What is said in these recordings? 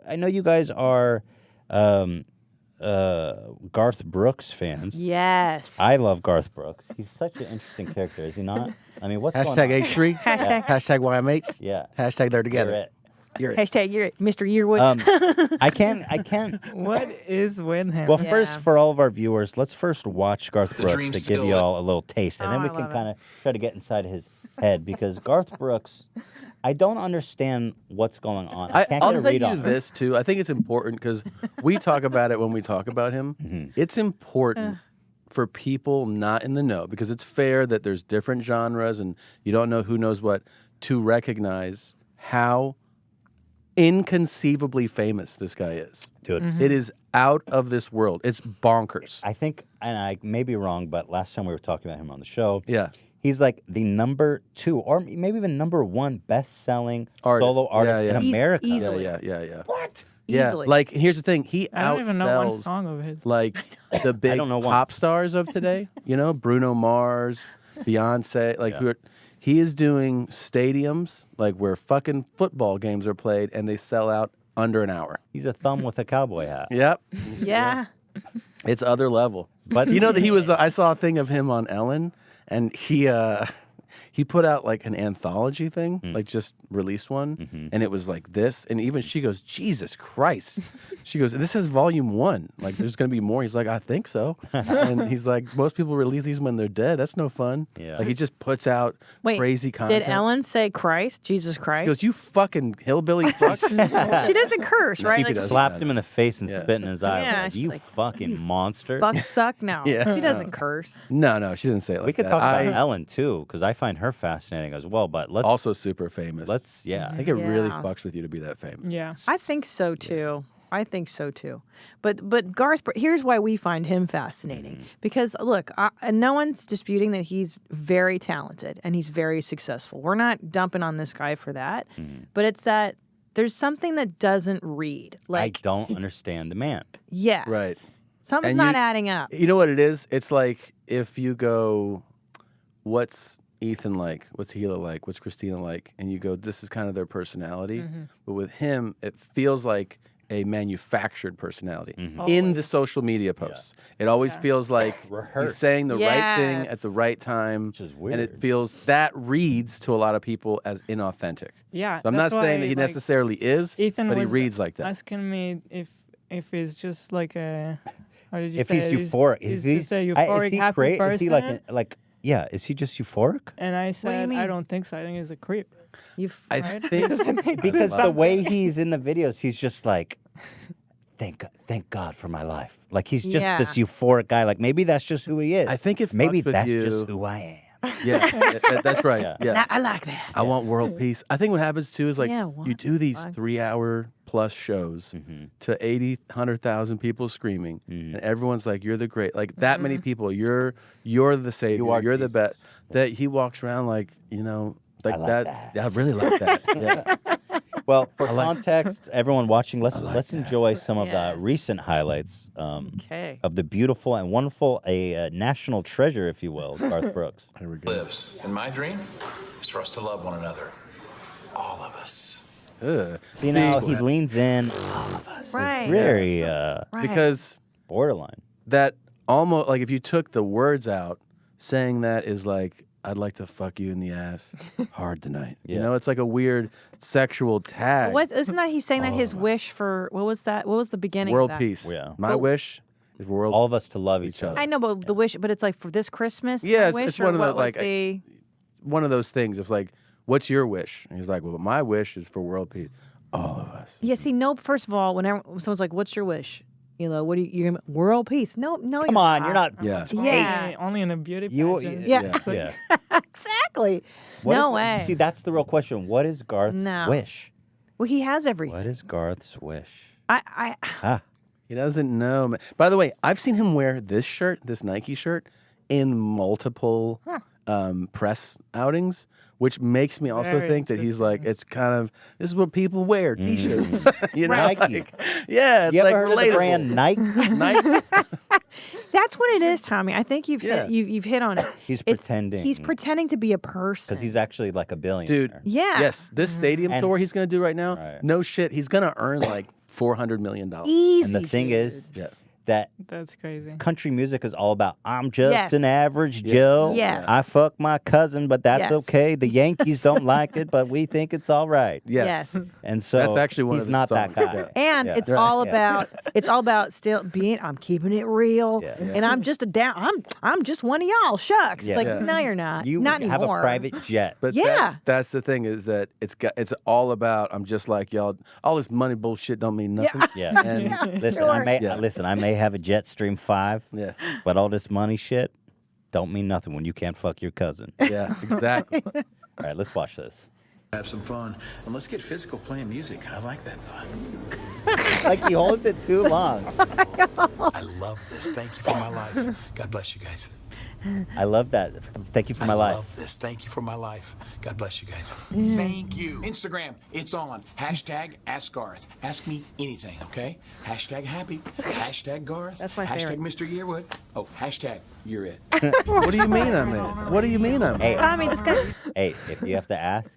I know you guys are Garth Brooks fans. Yes. I love Garth Brooks. He's such an interesting character, is he not? I mean, what's going on? H3. Hashtag YMH. Yeah. Hashtag they're together. You're it. Hashtag you're it, Mr. Yearwood. I can't. What is with him? Well, first, for all of our viewers, let's first watch Garth Brooks to give you all a little taste, and then we can kind of try to get inside his head, because Garth Brooks, I don't understand what's going on. I'll tell you this, too. I think it's important because we talk about it when we talk about him. Mm-hmm. It's important for people not in the know, because it's fair that there's different genres and you don't know who knows what, to recognize how inconceivably famous this guy is. Dude. Mm-hmm. It is out of this world. It's bonkers. I think, and I may be wrong, but last time we were talking about him on the show, yeah, he's like the number 2 or maybe even number 1 best-selling solo artist in America. Easily. Yeah. What? Yeah, Easily. like here's the thing. He I don't even know one outsells song of his. like the big pop stars of today. You know, Bruno Mars, Beyonce. Like he is doing stadiums like where fucking football games are played and they sell out under an hour. He's a thumb with a cowboy hat. Yep. Yeah. It's other level. But you know that he was. I saw a thing of him on Ellen, and he put out like an anthology thing, like just released one, and it was like this. And even she goes, Jesus Christ. She goes, this is volume 1. Like there's going to be more. He's like, I think so. And he's like, most people release these when they're dead. That's no fun. Yeah. Like he just puts out crazy content. Did Ellen say Christ? Jesus Christ? She goes, you fucking hillbilly fuck. She doesn't curse, right? He slapped him in the face and spit in his eye. Yeah, Like, you fucking monster. Fuck suck? No. Yeah. She doesn't curse. No, she didn't say it like that. We could talk about Ellen too, because I find her fascinating as well. But let's also super famous. I think it really fucks with you to be that famous. Yeah, I think so too. I think so too. But Garth, here's why we find him fascinating. Because look, no one's disputing that he's very talented and he's very successful. We're not dumping on this guy for that. But it's that there's something that doesn't read. Like I don't understand the man. Yeah. Right. Something's not adding up. You know what it is? It's like if you go, what's Ethan like? What's Hila like? What's Christina like? And you go, this is kind of their personality. But with him, it feels like a manufactured personality in the social media posts. It always feels like he's saying the right thing at the right time. Which is weird. And it feels that reads to a lot of people as inauthentic. Yeah. So I'm not saying that he necessarily is, Ethan but he reads like that. Asking me if he's just like a, how did you If say he's it? euphoric, Is he a euphoric, happy person? Is he like yeah? Is he just euphoric? And I said, mean? I don't think so. I think he's a creep. I think Because the way he's in the videos, he's just like, thank God for my life. Like he's just this euphoric guy. Like maybe that's just who he is. I think it maybe fucks with that's you. just who I am. Yeah, that's right. Yeah. I like that. I want world peace. I think what happens too is like you do these 3-hour plus shows to 80, 100,000 people screaming, and everyone's like, "You're the great." Like that many people, you're the savior. You're the best. That he walks around like like that. I really like that. Yeah. Well, for context, everyone watching, let's enjoy some of the recent highlights of the beautiful and wonderful, a national treasure, if you will, Garth Brooks. Here we go. Lives. And my dream is for us to love one another. All of us. See, now he leans in. All of us. Right. It's very Because borderline. that almost like if you took the words out, saying that is like, I'd like to fuck you in the ass hard tonight. You know, it's like a weird sexual tag. Isn't that he's saying that his wish for what was that? What was the beginning World of that? peace. Yeah. My wish is for all of us to love each other. I know, but the wish, but it's like for this Christmas. Yeah, wish, it's one of or the what was like one of those things. It's like, what's your wish? And he's like, well, my wish is for world peace. All of us. Yeah. See, no. First of all, whenever someone's like, "What's your wish?" What do you? World peace? No. Come on, you're not. Yeah. Yeah. Only in a beauty You. pageant. Yeah. Exactly. What No is- way. See, that's the real question. What is Garth's wish? Well, he has everything. What is Garth's wish? He doesn't know. Man. By the way, I've seen him wear this shirt, this Nike shirt, in multiple press outings, which makes me also Very think that he's like, it's kind of, this is what people wear, T-shirts. You know? Nike. Like, yeah, it's You like ever heard of the relatable. brand Nike? Nike. That's what it is, Tommy. I think you've you've hit on it. He's pretending. He's pretending to be a person. Because he's actually like a billionaire. Dude, Yeah. yes, this stadium tour he's going to do right now, no shit, he's going to earn like $400 million. Easy. And the thing dude. is Yeah. that That's crazy. country music is all about I'm just Yes. an average Joe. Yes. I fuck my cousin, but that's Yes. okay. The Yankees don't like it, but we think it's all right. Yes. Yes. And so That's actually one he's of his not songs, that guy. yeah. And Yeah. it's Right. all Yeah. about still being. I'm keeping it real, Yeah. and I'm just I'm just one of y'all. Shucks. Yeah. It's like Yeah. no, you're not. You not have anymore. a private jet. But Yeah. that's the thing is that it's all about I'm just like y'all. All this money bullshit don't mean nothing. Yeah. And Listen, sure. I may have a Jetstream 5, yeah, but all this money shit don't mean nothing when you can't fuck your cousin. yeah, exactly. All right, let's watch this. Have some fun. And let's get physical playing music. I like that thought. Like he holds it too long. I love this. Thank you for my life. God bless you guys. I love that. Thank you for my I life. love this. Thank you for my life. God bless you guys. Thank you. Instagram, it's on. Hashtag Ask Garth. Ask me anything, okay? Hashtag happy. Hashtag Garth. That's my hashtag favorite. Mr. Yearwood. Oh, hashtag you're it. What do you mean I'm in? What do you mean I'm in? Hey, I mean, this guy. hey, if you have to ask,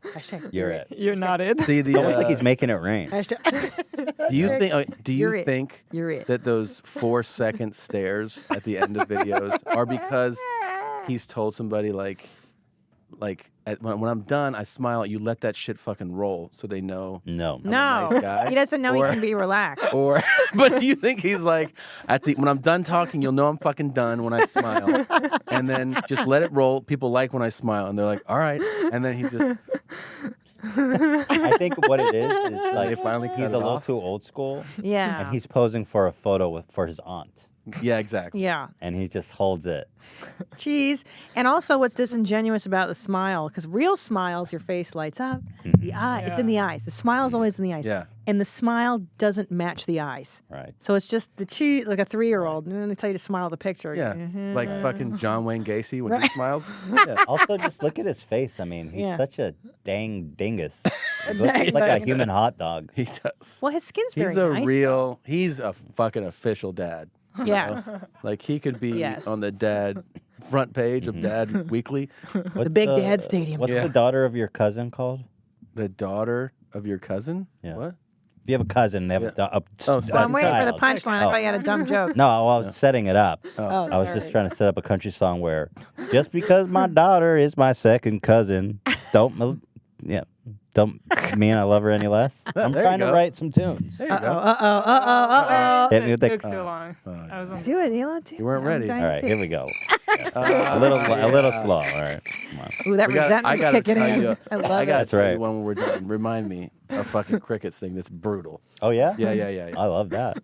Hashtag you're it. You're not it. See It's the almost like he's making it rain. Hashtag. do you think do You're you it. think You're it. that those 4-second stares at the end of videos are because he's told somebody like when I'm done I smile, you let that shit fucking roll so they know No. No, nice guy. he doesn't know Or- he can be relaxed. or but do you think he's like when I'm done talking you'll know I'm fucking done when I smile and then just let it roll. People like when I smile and they're like all right, and then he's just I think what it is like They finally cut he's it a little off. too old school, Yeah. and he's posing for a photo for his aunt, yeah, exactly. Yeah. and he just holds it. Cheese. And also, what's disingenuous about the smile, because real smiles, your face lights up. The eye, it's in the eyes. The smile is always in the eyes. Yeah. And the smile doesn't match the eyes. Right. So it's just the cheese, like a 3-year-old. And they tell you to smile at the picture. Yeah, Mhm. like fucking John Wayne Gacy when he smiled. Yeah. Also, just look at his face. I mean, he's Yeah. such a dang dingus. He looks like a human hot dog. He does. Well, his skin's very He's a nice. he's a fucking official dad. you know? Yes. Like he could be Yes. on the dad front page of Dad Weekly. What's Big Dad Stadium. What's Yeah. the daughter of your cousin called? The daughter of your cousin? Yeah. What? If you have a cousin, they have a Oh, Well, I'm waiting for the child. punchline. I Oh. thought you had a dumb joke. No, I was setting it up. Oh, I was all just right. trying to set up a country song where just because my daughter is my second cousin, don't mean I love her any less. I'm there you trying to go. write some tunes. There you go. Uh-oh. Hit me with Took the. too long. yeah. I was on. Do it, Elon. Do You weren't it. ready. I'm dying All to right, see here it. we go. A little slow. All right, come on. Ooh, that I resentment's gotta kicking tell in. you, I love I gotta it. tell right. you when we're done. Remind me a fucking crickets thing that's brutal. Oh yeah. Yeah. I love that.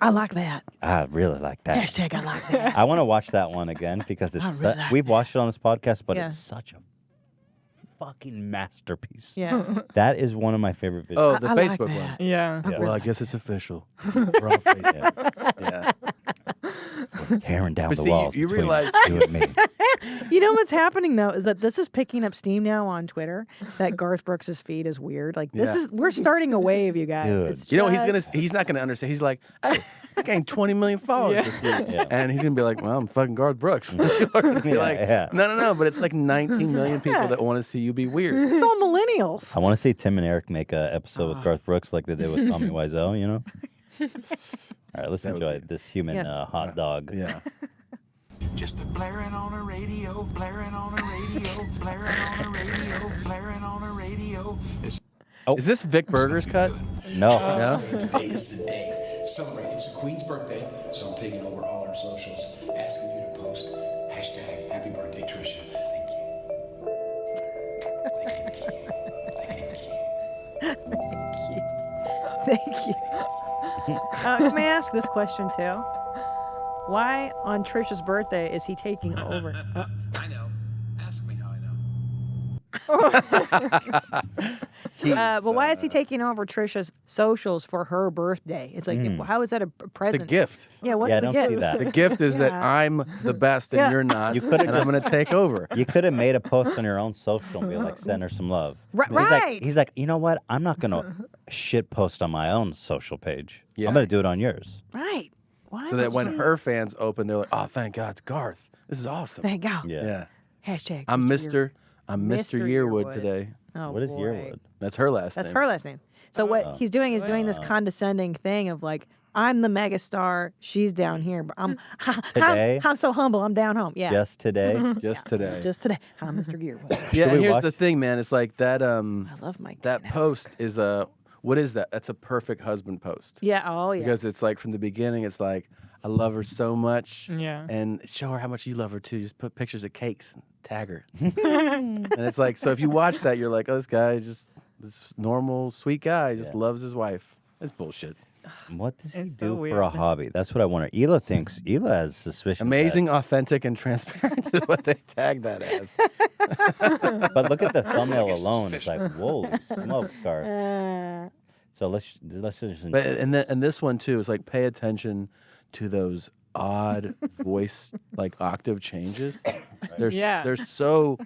I like that. I really like that. Hashtag I like that. I want to watch that one again because it's really like we've watched it on this podcast, but Yeah. it's such a fucking masterpiece. Yeah. That is one of my favorite videos. Oh, the I like Facebook one. that. Yeah. Yeah. Well, I guess it's official. We're on Facebook. Yeah. Tearing down But the see, walls you between realize- you and me. You know what's happening though is that this is picking up steam now on Twitter. That Garth Brooks' feed is weird. Like this Yeah. is we're starting a wave, you guys. Dude. It's You know, just- he's not gonna understand. He's like, hey, I gained 20 million followers this week. Yeah. And he's gonna be like, well, I'm fucking Garth Brooks. You're gonna be Yeah, like, yeah. no, but it's like 19 million people that want to see you be weird. It's all millennials. I want to see Tim and Eric make an episode with Garth Brooks like they did with Tommy Wiseau, you know? All right, let's That would enjoy be- this human Yes. hot dog. Yeah. Just a blaring on a radio, blaring on a radio, blaring on a radio, blaring on a radio. It's Is this Vic Berger's cut? No. No? Today is the day. Celebrate. It's the Queen's birthday, so I'm taking over all our socials, asking you to post hashtag Happy Birthday Trisha. Thank you. Thank you. Let me ask this question too. Why on Trisha's birthday is he taking over? I know. Ask me how I know. But why is he taking over Trisha's socials for her birthday? It's like, how is that a The present? gift. Yeah, what's Yeah, I the don't gift? see that. The gift is that Yeah. I'm the best and Yeah. you're not, You could've and I'm going to take over. You could have made a post on your own social and be like, send her some love. Right. He's like, you know what? I'm not going to shit post on my own social page. Yeah. I'm going to do it on yours. Right. Why So that would when you- her fans open, they're like, oh, thank God, it's Garth. This is awesome. Thank God. Yeah. Yeah. Hashtag. I'm Mr. Mr. Mr. Yearwood today. Oh, What is boy. Yearwood? That's her last That's name. her last name. So what he's doing is doing this condescending thing of like, I'm the megastar, she's down here, but Today? I'm so humble, I'm down home. Yeah. Just today. Just today. Just today. I'm Mr. Gear. Yeah, we and here's watch- the thing, man. It's like that. I love Mike. That post is what is that? That's a perfect husband post. Yeah, oh yeah. Because it's like from the beginning, it's like, I love her so much. Yeah. And show her how much you love her too. Just put pictures of cakes and tag her. And it's like, so if you watch that, you're like, oh, this guy just, this normal, sweet guy just loves his wife. It's bullshit. What does he It's do so for weird. a hobby? That's what I wonder. Ela has suspicion. Amazing, authentic, and transparent is what they tag that as. But look at the thumbnail guess it's alone. It's official. like, whoa, smoke, Garth. So let's just. But and this one too is like, pay attention to those odd voice like octave changes. They're so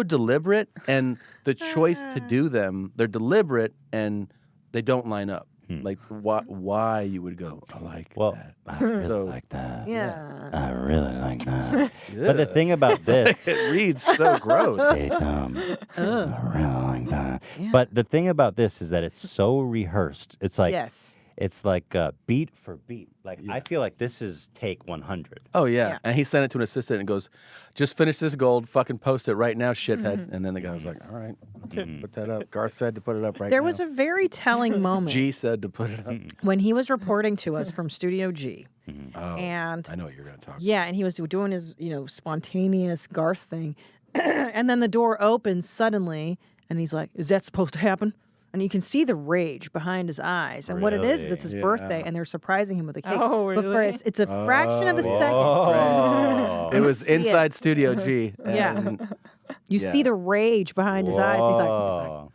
deliberate, and the choice to do them, they're deliberate and they don't line up. Like why you would go, I like that. I really So- like that. Yeah. I really like that. But the thing about this, It reads so gross. hey, Tom, I really like that. But the thing about this is that it's so rehearsed. It's like Yes. it's like beat for beat. Like I feel like this is take 100. Oh yeah. Yeah. And he sent it to an assistant and goes, just finish this gold, fucking post it right now, shithead. And then the guy was like, all right, put that up. Garth said to put it up right There now. was a very telling moment G said to put it up. when he was reporting to us from Studio G. Oh, And I know what you're gonna talk. yeah, and he was doing his, spontaneous Garth thing. And then the door opens suddenly, and he's like, is that supposed to happen? And you can see the rage behind his eyes. And what it is it's his Really? birthday, and they're surprising him with a cake. Oh, But really? first, it's a fraction of a second. Oh. It was see it. inside Studio G. Yeah. And, You see the rage behind his eyes. He's like, Whoa.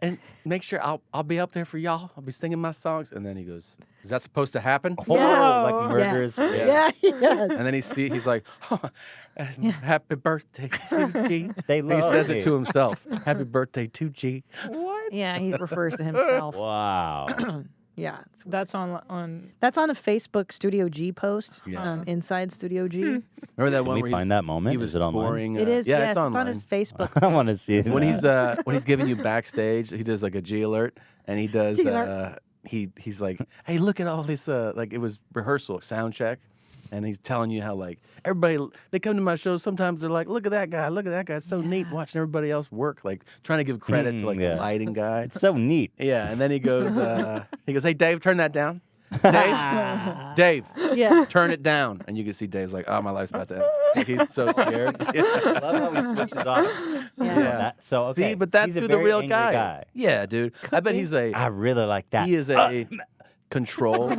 and make sure I'll be up there for y'all. I'll be singing my songs. And then he goes, is that supposed to happen? Oh, like Yeah. murderous. yeah, yes. And then he's like, happy birthday to G. They And he love says it G. to himself. Happy birthday to G. What? Yeah, he refers to himself. Wow. Yeah. That's on. That's on a Facebook Studio G post. Yeah. Inside Studio G. Remember that Can one we where find that moment? he was Is it online? touring? It is, yeah, yes, it's online. on his Facebook. I want to see when that. he's giving you backstage, he does like a G alert, and he does G alert. he's like, hey, look at all this like it was rehearsal, sound check, and he's telling you how like everybody they come to my shows, sometimes they're like, look at that guy, it's so neat watching everybody else work, like trying to give credit to like yeah. the lighting guy. It's so neat. Yeah, and then he goes, hey Dave, turn that down. Dave, Yeah. turn it down, and you can see Dave's like, oh, my life's about to end. Like, he's so scared. I love how he switches off. Yeah. So okay. See, but that's he's a who the very real angry guy is. Yeah, dude. I bet he's a I really like that. he is a control.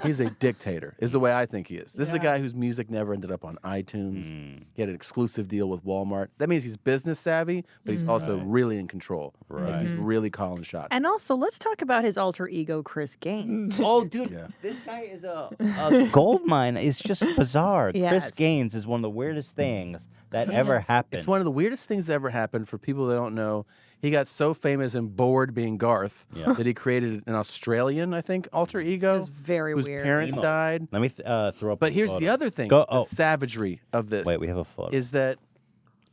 He's a dictator, is the way I think he is. This is a guy whose music never ended up on iTunes. He had an exclusive deal with Walmart. That means he's business savvy, but he's also really in control. Like, he's really calling shots. And also, let's talk about his alter ego, Chris Gaines. Oh, dude, Yeah. this guy is a gold mine. It's just bizarre. Chris Yes. Gaines is one of the weirdest things that ever happened. It's one of the weirdest things that ever happened. For people that don't know, he got so famous and bored being Garth that he created an Australian, I think, alter ego. It's very whose weird. parents Emo. died. Let me throw up. But a here's photo. the other thing: Go- the oh. savagery of this. Wait, we have a photo. is that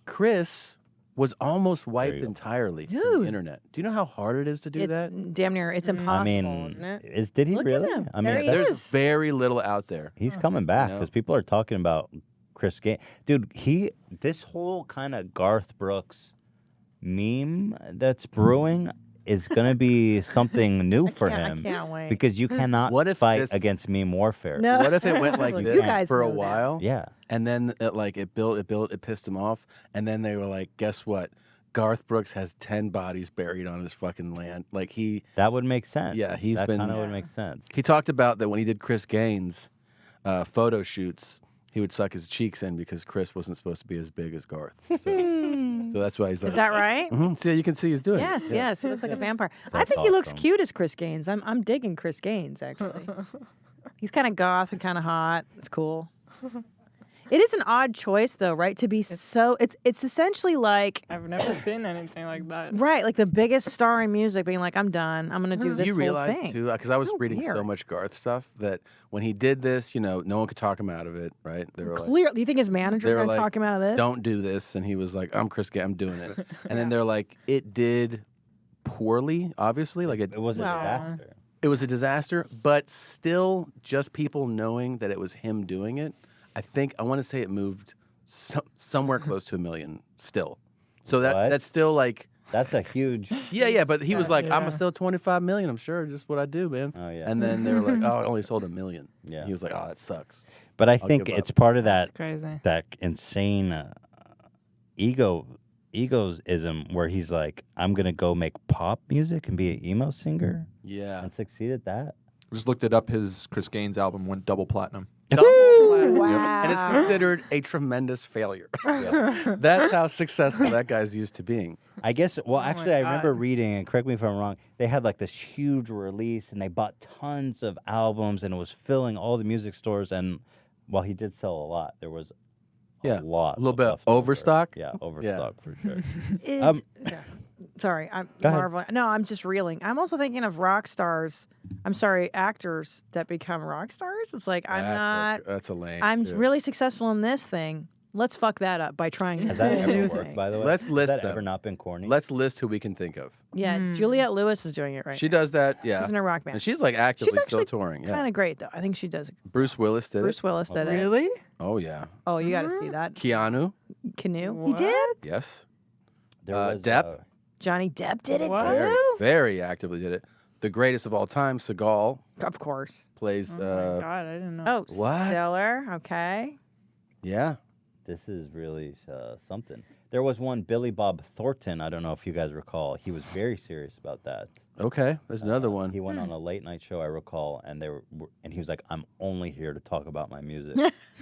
Chris was almost wiped go. entirely from Dude. the internet. Do you know how hard it is to do It's that? damn near, it's impossible, I mean, isn't it? did he Look at really? him. I There mean, he There's is. very little out there. he's coming back know? because people are talking about Chris Gaines. Dude, this whole kind of Garth Brooks meme that's brewing is going to be something new for I him. can't wait. Because you cannot What if fight this- against meme warfare. No. What if it went like Look, this you guys for a know that. while? Yeah. And then it built, it pissed him off. And then they were like, guess what? Garth Brooks has 10 bodies buried on his fucking land. Like That would make sense. Yeah, he's that been- kind of would make sense. he talked about that when he did Chris Gaines photo shoots, he would suck his cheeks in because Chris wasn't supposed to be as big as Garth. So that's why he's like, Is that right? So you can see he's doing Yes, it. Yeah. yes. He looks like a vampire. I That's think he looks awesome. cute as Chris Gaines. I'm digging Chris Gaines, actually. He's kind of goth and kind of hot. It's cool. It is an odd choice, though, right? To be so... It's essentially like... I've never seen anything like that. Right, like the biggest star in music being like, I'm done. I'm going to do this You whole realize thing. too, because I was So reading so weird. much Garth stuff that when he did this, no one could talk him out of it, right? They were like, Clear. Do you think his manager's they were going to like, talk him out of this? don't do this, and he was like, I'm Chris Gaines, I'm doing it. And then they're like, it did poorly, obviously. Like It was a Well, disaster. it was a disaster, but still, just people knowing that it was him doing it, I want to say it moved somewhere close to 1 million still. So What? that's still like, That's a huge. yeah, but he was like, I'm Yeah. gonna sell 25 million. I'm sure, just what I do, man. Oh, yeah. And then they were like, oh, it only sold 1 million. Yeah. He was like, oh, that sucks. But I think give up. it's part of that Crazy. that insane egoism where he's like, I'm gonna go make pop music and be an emo singer Yeah. and succeed at that. Just looked it up. His Chris Gaines album went double platinum. Wow. And it's considered a tremendous failure. That's how successful that guy's used to being. I guess. Well, actually, I remember God. reading, and correct me if I'm wrong. They had like this huge release, and they bought tons of albums, and it was filling all the music stores. And while he did sell a lot, there was a lot, a little of bit of leftover. overstock. Yeah, overstock for sure. Is, yeah. Sorry, I'm Go ahead. marveling. No, I'm just reeling. I'm also thinking of rock stars. I'm sorry, actors that become rock stars. It's like That's a lame. I'm too. really successful in this thing. Let's fuck that up by trying Has this that whole ever new worked? thing. By the way, Let's list Has that them. ever not been corny? Let's list who we can think of. Yeah, Juliette Lewis is doing it right She now. does that, yeah. She's in a rock band. And she's like actively She's still actually touring. Yeah. kind of great though. I think she does. Bruce Willis did Bruce it. Willis did it. Really? Oh yeah. Oh, you got to see that. Keanu. Canoe. He did. Yes. There was Depp. Johnny Depp did it What? Very, too. very actively did it. The greatest of all time, Seagal, Of course. plays. Oh my God, I didn't know. Oh, What? Stellar. Okay. Yeah. This is really something. There was one, Billy Bob Thornton. I don't know if you guys recall. He was very serious about that. Okay. There's another one. He went on a late night show, I recall, and and he was like, "I'm only here to talk about my music."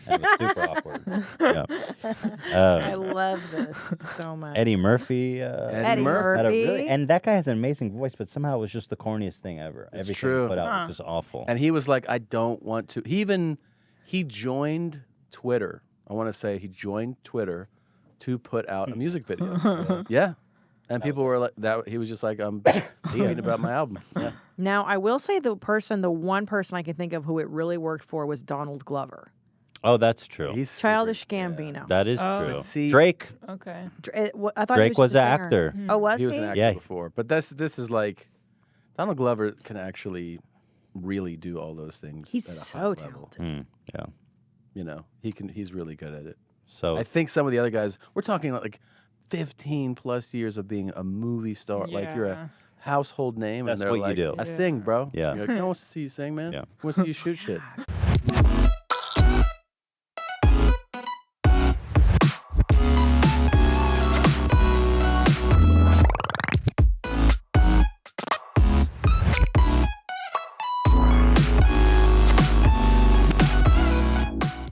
And it was super awkward. I Yeah. love this so much. Eddie Murphy. Eddie Murphy. had a Murphy. and that guy has an amazing voice, but somehow it was just the corniest thing ever. It's Everything true. he put out Huh. was just awful. And he was like, I don't want to. He joined Twitter. I want to say he joined Twitter to put out a music video. Yeah. And people were like, that. He was just like, I'm tweeting about my album. Yeah. Now, I will say the one person I can think of who it really worked for was Donald Glover. Oh, that's true. He's super- Childish yeah. Gambino. That is Oh. true. But see- Drake. Okay. I thought Drake he was was just an a singer. actor. Oh, was He was an actor Yeah. before. But this is like, Donald Glover can actually really do all those things. He's at a so high level. talented. Mm, yeah. You know, he's really good at it. So I think some of the other guys, we're talking like 15 plus years of being a movie star. Like you're a Yeah. household name, That's and they're what you like, do. I sing, bro. Yeah. You're like, no one wants to see you sing, man. Yeah. I want to see you shoot shit.